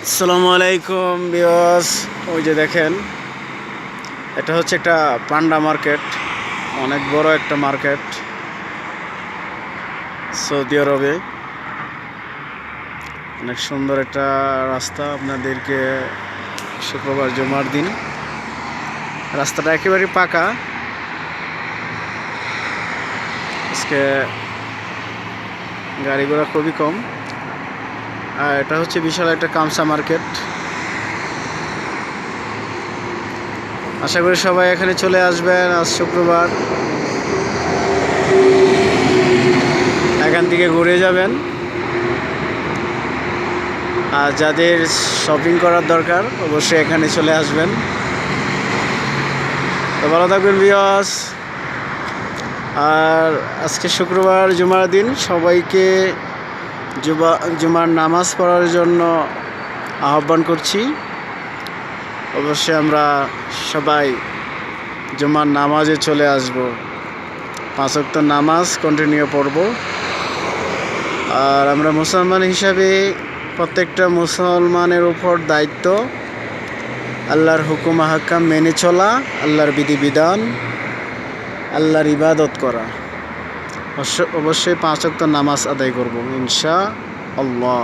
আসসালামু আলাইকুম ভিউয়ার্স। ওই যে দেখেন, এটা হচ্ছে একটা পান্ডা মার্কেট, অনেক বড় একটা মার্কেট সৌদি আরবে। অনেক সুন্দর একটা রাস্তা, আপনাদেরকে শুক্রবার জুমার দিন রাস্তাটা একেবারে পাকা। আজকে গাড়ি ঘোড়া খুবই কম। আর এটা হচ্ছে বিশাল একটা কামসা মার্কেট। আশা করি সবাই এখানে চলে আসবেন আজ শুক্রবার, এখান থেকে ঘুরে যাবেন। আর যাদের শপিং করার দরকার অবশ্যই এখানে চলে আসবেন। তো ভালো থাকবেন ভিউয়ার্স। আর আজকে শুক্রবার জুমার দিন, সবাইকে জুমার নামাজ পড়ার জন্য আহ্বান করছি। অবশ্যই আমরা সবাই জুমার নামাজে চলে আসব, 5 ওয়াক্ত নামাজ কন্টিনিউ পড়ব। আর আমরা মুসলমান হিসাবে প্রত্যেকটা মুসলমানের উপর দায়িত্ব আল্লাহর হুকুম আহকাম মেনে চলা, আল্লাহর বিধিবিধান, আল্লাহর ইবাদত করা। অবশ্যই 5 ওয়াক্ত নামাজ আদায় করব ইনশাআল্লাহ।